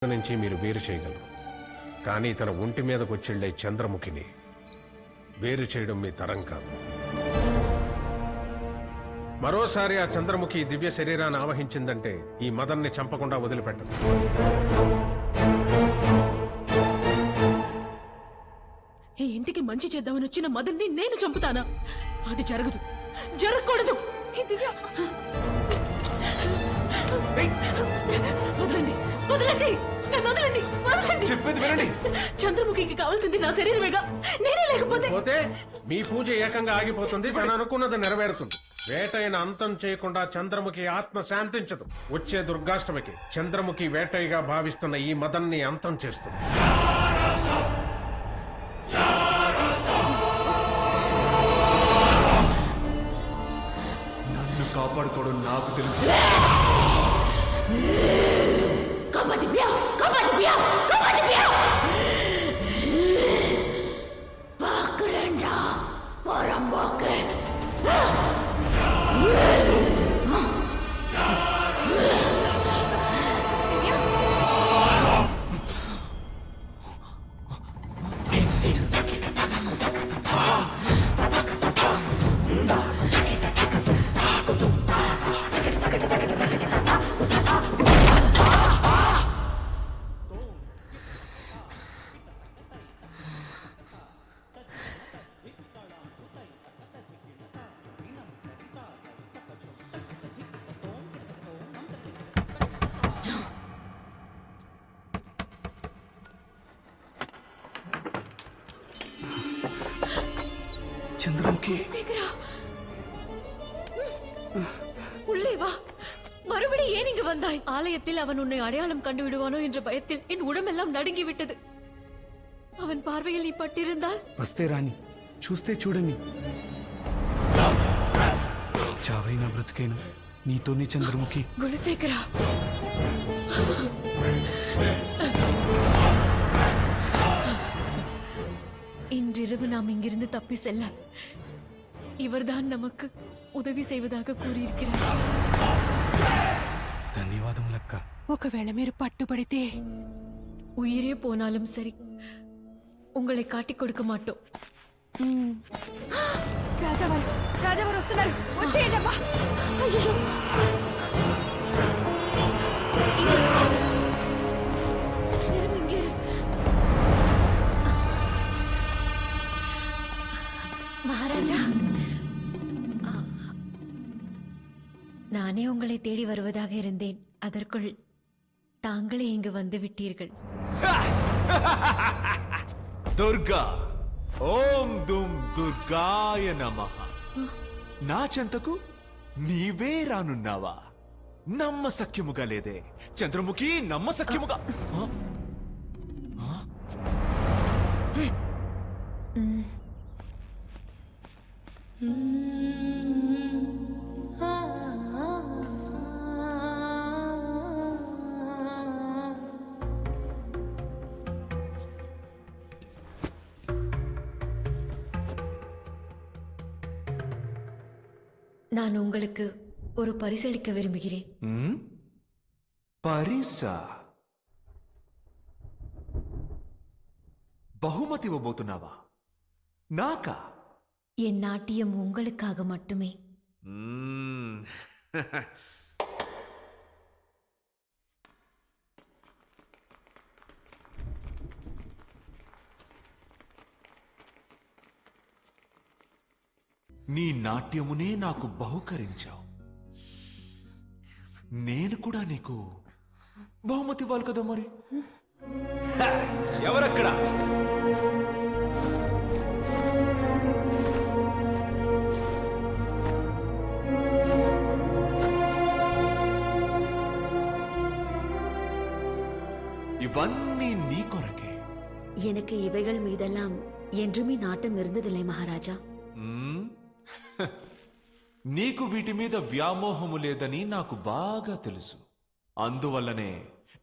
నుంచి మీరు వేరు చేయగలరు, కానీ తన ఒంటి మీదకు వచ్చేళ్లే చంద్రముఖిని వేరు చేయడం మీ తరం కాదు. మరోసారి ఆ చంద్రముఖి దివ్య శరీరాన్ని ఆవహించిందంటే ఈ మదన్ని చంపకుండా వదిలిపెట్టదు. ఈ ఇంటికి మంచి చేద్దామని వచ్చిన మదన్ని నేను చంపుతానా? అది జరగదు, జరగకూడదు. వదలండి, వదలండి, నన్ను వదలండి, వదలండి. చెప్పేది వినండి. చంద్రముఖికి కావాల్సింది నా శరీరమేగా, నేనే లేకపోతే మీ పూజ ఏకంగా ఆగిపోతుంది, తను అనుకున్నది నెరవేరుతుంది. వేటైన అంతం చేయకుండా చంద్రముఖి ఆత్మ శాంతించదు. వచ్చే దుర్గాష్టమికి చంద్రముఖి వేటైగా భావిస్తున్న ఈ మదన్ని అంతం చేస్తుంది. నన్ను కాపాడుకోవడం నాకు తెలుసు. சந்திரமுகி, உள்ளே வா. மறுபடி ஏன் இங்கு வந்தாய்? ஆலயத்தில் அவன் உன்னை அடையாளம் கண்டு விடுவானோ என்ற பயத்தில் என் உடம்பெல்லாம் நடுங்கி விட்டது. அவன் பார்வையில் நீ பட்டிருந்தால். వస్తే రాని, చూస్తే చూడని. చావైనా బ్రతికేను నీతోనే చంద్రముఖి. குலசேகரா, இன்றிரவு நாம் இங்கிருந்து தப்பி செல்ல இவர்தான் நமக்கு உதவி செய்வதாக கூறியிருக்கிறார். ధన్యవాదములక్క. ఒకవేళ మీరు పట్టుబడితే உயிரே போனாலும் சரி, உங்களை காட்டிக் கொடுக்க மாட்டோம். రాజావారు వస్తున్నారు, వచ్చేయండమ్మా. అయ్యో, சற்று நேரம் இங்கே இரு. மகாராஜா, நானே உங்களை தேடி வருவதாக இருந்தேன். அதற்குள் தாங்களே இங்கு வந்து விட்டீர்கள். దుర్గా, ఓం దుమ్ దుర్గాయ నమః. నా చెంతకు నీవే రానున్నావా? నమ్మసఖ్యముగా లేదే చంద్రముఖి, నమ్మసఖ్యముగా. நான் உங்களுக்கு ஒரு பரிசளிக்க விரும்புகிறேன். పరిసా? బహుమతి ఇవ్వబోతున్నావా? నాకా? என் நாட்டியம் உங்களுக்காக மட்டுமே. నీ నాట్యమునే నాకు బహుకరించావు. నేను కూడా నీకు బహుమతి ఇవ్వాలి కదా మరి. ఎవరక్కడ? ఇవన్నీ నీ కొరకే. எனக்கு இவைகள் மீதெல்லாம் என்றுமே நாட்டம் இருந்ததில்லை மகாராஜா. నీకు వీటి మీద వ్యామోహము లేదని నాకు బాగా తెలుసు. అందువల్లనే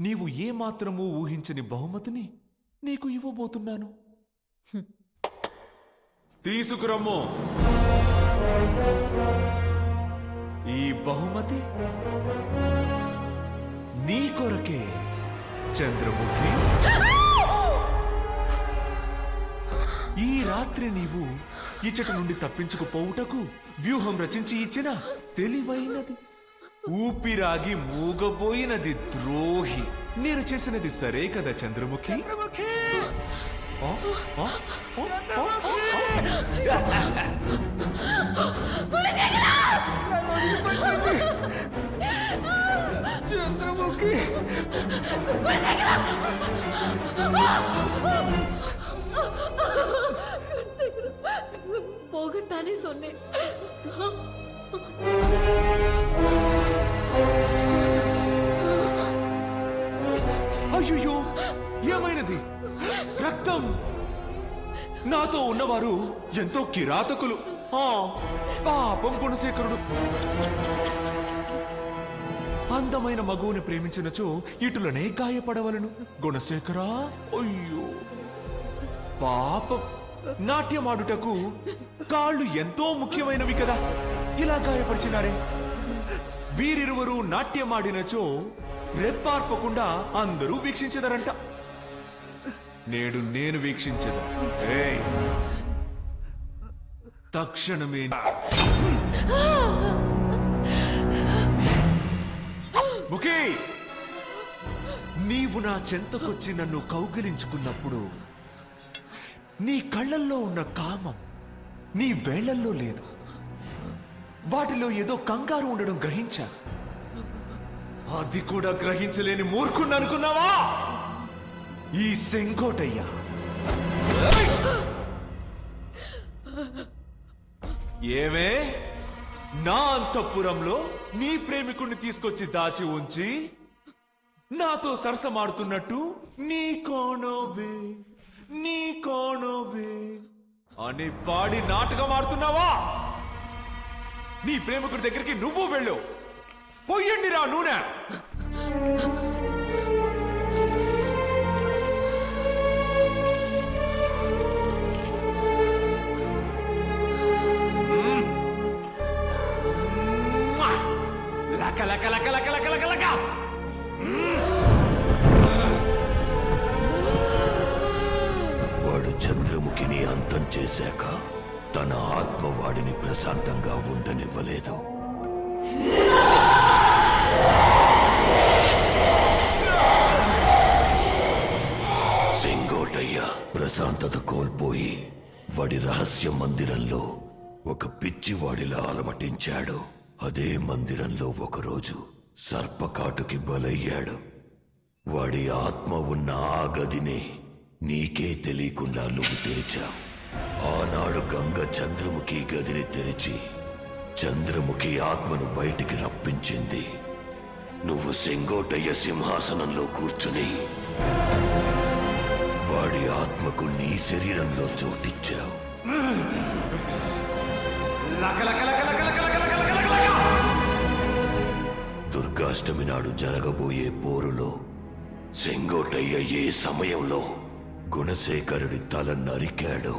నీవు ఏమాత్రమూ ఊహించని బహుమతిని నీకు ఇవ్వబోతున్నాను. తీసుకురమ్ము. ఈ బహుమతి నీ కొరకే. చంద్రముఖి, ఈ రాత్రి నీవు ఇచ్చటి నుండి తప్పించుకుపోవుటకు వ్యూహం రచించి ఇచ్చిన తెలివైనది, ఊపిరాగి మూగబోయినది ద్రోహి. నేను చేసినది సరే కదా చంద్రముఖి? ఆ? ఆ? ఆ? ఆ? చంద్రముఖి போகத்தானே சொன்னேன். అయ్యో, ఏమైనది? రక్తం! నాతో ఉన్నవారు ఎంతో కిరాతకులు. పాపం గుణశేఖరుడు. అందమైన మగువుని ప్రేమించినచో ఇటులనే గాయపడవలను. గుణశేఖరా, అయ్యో పాపం! నాట్యమాడుటకు కాళ్ళు ఎంతో ముఖ్యమైనవి కదా, ఇలా గాయపరిచినారే. వీరిరువరు నాట్యమాడినచో రెప్పార్పకుండా అందరూ వీక్షించదరంట. నేడు నేను వీక్షించదు. తక్షణమే ముఖీ, నీవు నా చెంతకొచ్చి నన్ను కౌగిలించుకున్నప్పుడు నీ కళ్ళల్లో ఉన్న కామం నీ వేళ్లల్లో లేదు. వాటిలో ఏదో కంగారు ఉండడం గ్రహించా. అది కూడా గ్రహించలేని మూర్ఖుణ్ణి అనుకున్నావా? ఈ సెంగోటయ్య ఏమే, నా అంతఃపురంలో నీ ప్రేమికుణ్ణి తీసుకొచ్చి దాచి ఉంచి నాతో సరసమాడుతున్నట్టు నీ కోణోవే అని పాడి నాటకం ఆడుతున్నావా? నీ ప్రేమికుడి దగ్గరికి నువ్వు వెళ్ళు. పొయ్యండి రా నూనె. లక లక లక లక లక లక లక. వాడు చంద్రముఖిని అంతం చేశాక తన ఆత్మ వాడిని ప్రశాంతంగా ఉండనివ్వలేదు. సెంగోటయ్య ప్రశాంతత కోల్పోయి వాడి రహస్య మందిరంలో ఒక పిచ్చివాడిలా అలమటించాడు. అదే మందిరంలో ఒకరోజు సర్పకాటుకి బలయ్యాడు. వాడి ఆత్మ ఉన్న ఆ గదిని నీకే తెలియకుండా నువ్వు తెరిచావు. ఆనాడు గంగ చంద్రముఖి గదిని తెరిచి చంద్రముఖి ఆత్మను బయటికి రప్పించింది. నువ్వు సెంగోటయ్య సింహాసనంలో కూర్చుని వాడి ఆత్మకు నీ శరీరంలో చోటిచ్చావు. దుర్గాష్టమి నాడు జరగబోయే పోరులో సెంగోటయ్య ఏ సమయంలో గుణశేఖరుడి తల నరికాడు,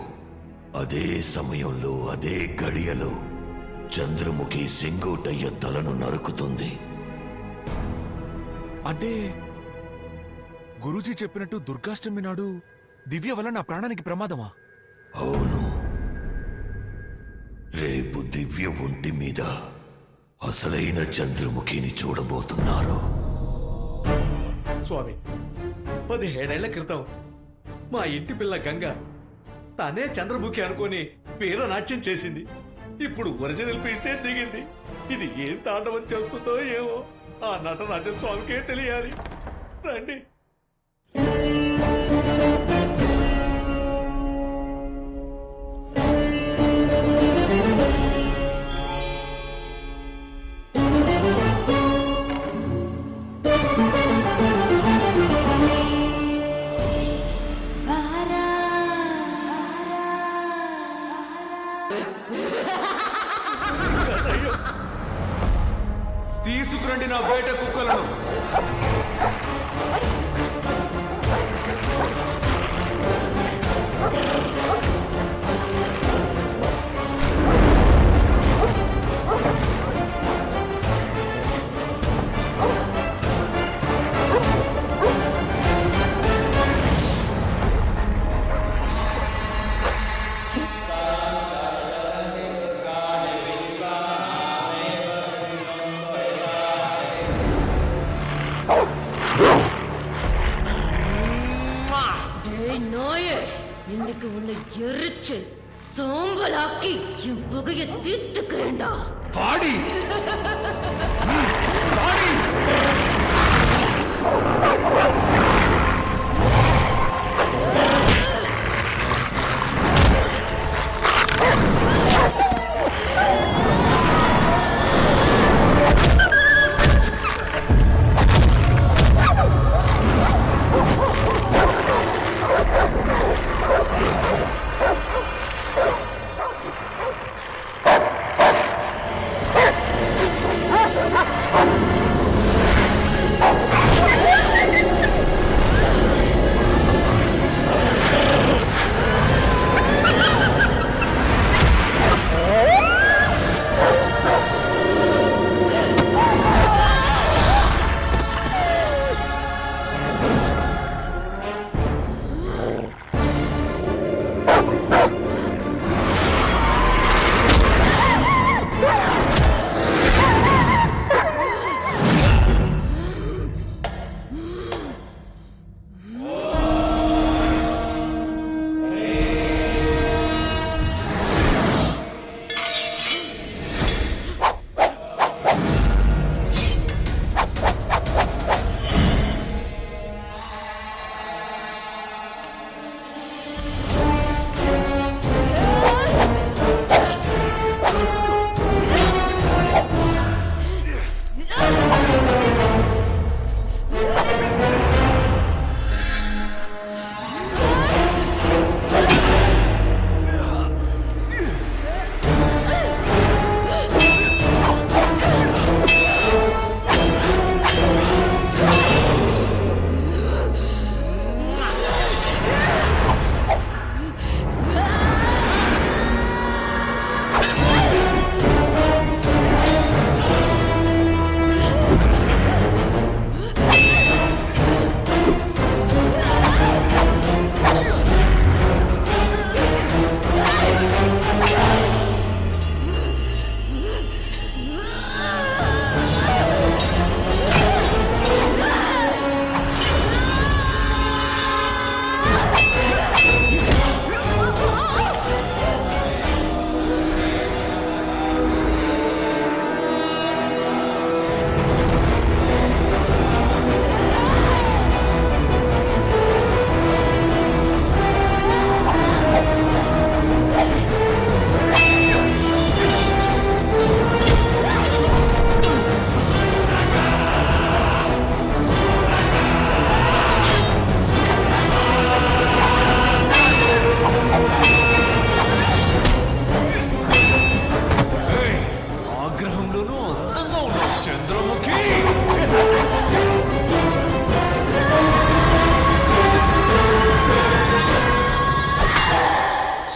అదే సమయంలో అదే గడియలో చంద్రముఖి సెంగోటయ్య తలను నరుకుతుంది. అంటే గురూజీ చెప్పినట్టు దుర్గాష్టమి నాడు దివ్య వల్ల నా ప్రాణానికి ప్రమాదమా? అవును, రేపు దివ్య ఒంటి మీద అసలైన చంద్రముఖిని చూడబోతున్నారు. స్వామి, 17 ఏళ్ల క్రితం మా ఇంటి పిల్ల గంగ తనే చంద్రముఖి అనుకొని వీరనాట్యం చేసింది. ఇప్పుడు ఒరిజినల్ పీసే దిగింది. ఇది ఏం తాండవం చేస్తుందో ఏమో ఆ నటరాజ స్వామికే తెలియాలి. రండి. తీసుకురండి నా బయట కుక్కలను. எனக்கு உன்னை எரிச்சு சோம்பலாக்கி என் புகையை தீர்த்துக்கிறேன்டா. வாடி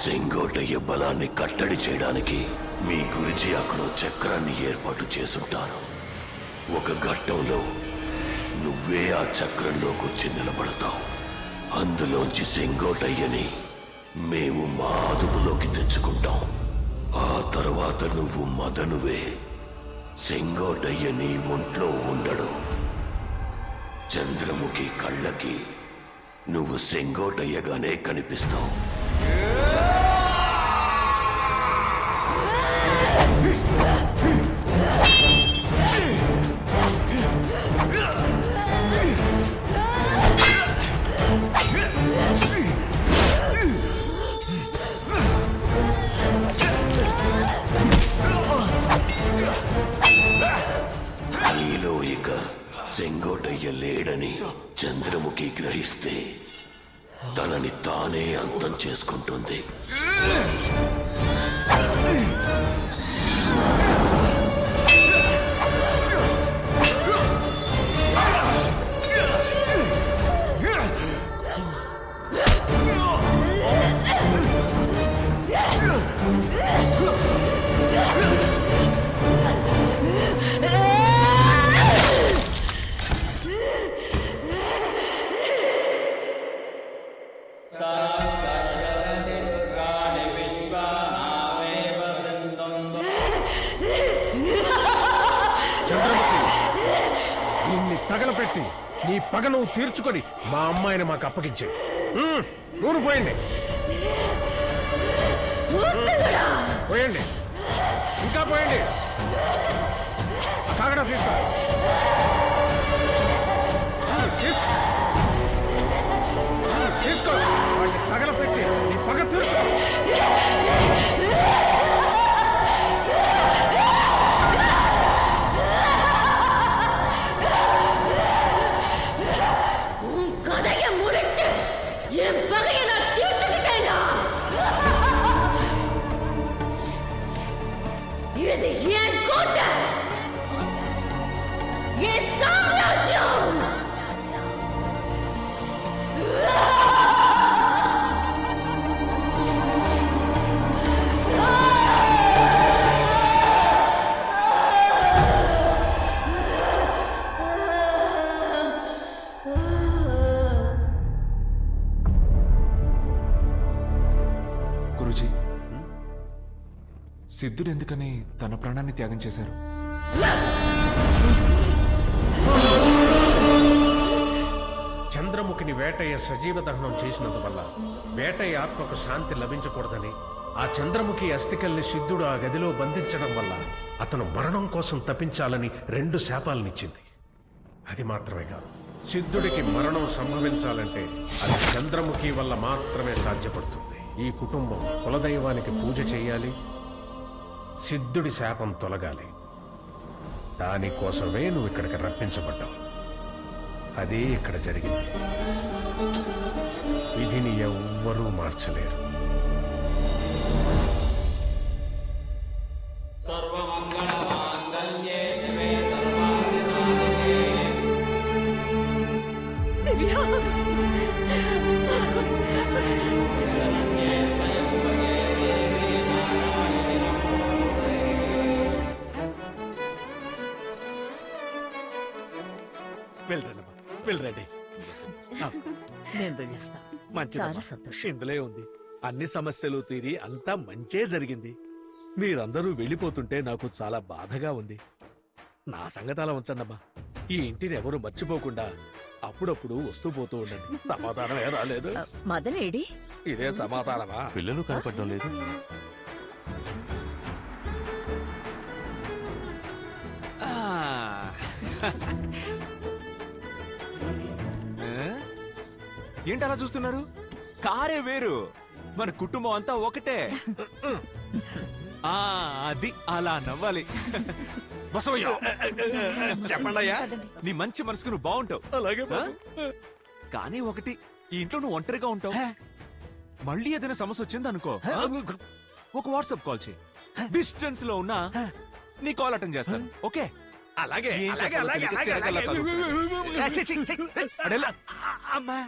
సెంగోటయ్య బలాన్ని కట్టడి చేయడానికి మీ గురించి అక్కడ చక్రాన్ని ఏర్పాటు చేసుంటారు. ఒక ఘట్టంలో నువ్వే ఆ చక్రంలోకి వచ్చి నిలబడతావు. అందులోంచి సెంగోటయ్యని మేము మా అదుపులోకి తెచ్చుకుంటాం. ఆ తర్వాత నువ్వు మదనువే. సెంగోటయ్య నీ ఒంట్లో ఉండడు. చంద్రముఖి కళ్ళకి నువ్వు సెంగోటయ్యగానే కనిపిస్తావు. నీలో ఇక సెంగోటయ్య లేడని చంద్రముఖి గ్రహిస్తే తనని తానే అంతం చేసుకుంటుంది. తగలపెట్టి నీ పగ నువ్వు తీర్చుకొని మా అమ్మాయిని మాకు అప్పగించే. నూనె పోయండి పోయండి ఇంకా పోయండి కాగడా తీసుకో తీసుకో వాటిని తగలపెట్టి నీ పగ తీర్చుకో கதையை முடிச்சு என் பகையை நான் தீர்த்துக்கிட்டேனா இது என் கோட்டை என் சாம்ராஜ்யம் గురుజీ సిద్ధుడు ఎందుకని తన ప్రాణాన్ని త్యాగం చేశారు? చంద్రముఖిని వేటయ్య సజీవ దహనం చేసినందువల్ల వేటయ్య ఆత్మకు శాంతి లభించకూడదని ఆ చంద్రముఖి అస్థికల్ని సిద్ధుడు ఆ గదిలో బంధించడం వల్ల అతను మరణం కోసం తప్పించాలని 2 శాపాలనిచ్చింది. అది మాత్రమే కాదు, సిద్ధుడికి మరణం సంభవించాలంటే అది చంద్రముఖి వల్ల మాత్రమే సాధ్యపడుతుంది. ఈ కుటుంబం కులదైవానికి పూజ చేయాలి, సిద్ధుడి శాపం తొలగాలి. దానికోసమే నువ్వు ఇక్కడికి రప్పించబడ్డావు. అదే ఇక్కడ జరిగింది. విధిని ఎవ్వరూ మార్చలేరు. వెళ్ళండి. మేము వెళ్ళిస్తాం. చాలా సంతోషం. ఇందులో ఉంది, అన్ని సమస్యలు తీరి అంతా మంచే జరిగింది. మీరందరూ వెళ్ళిపోతుంటే నాకు చాలా బాధగా ఉంది. నా సంగతి అలా ఉంచండమ్మా. ఈ ఇంటిని ఎవరు మర్చిపోకుండా అప్పుడప్పుడు వస్తూ పోతూ ఉండండి. సమాధానమే రాలేదు. మదనేడి ఇదే సమాధానమా? పిల్లలు కనపడడం లేదు. ఏంటి అలా చూస్తున్నారు? కారే వేరు, మన కుటుంబం అంతా ఒకటే. అది అలా నవ్వాలి. బసవయ్య, చెప్పండయ్యా. నీ మంచి మనసుకు నువ్వు బాగుంటావు. అలాగే కానీ ఒకటి, ఈ ఇంట్లో నువ్వు ఒంటరిగా ఉంటావు. మళ్ళీ ఏదైనా సమస్య వచ్చింది అనుకో, ఒక వాట్సాప్ కాల్ చేయి. డిస్టెన్స్ లో ఉన్నా నీ కాల్ అటెండ్ చేస్తాను. ఓకే? అలాగే ఏం అలాగే చెప్పాలో అలాగే తెలియక అలాగే తిరగలా కాదు. అలాగే. ఛీ, ఛీ, ఛీ. అడెలా. అమ్మా.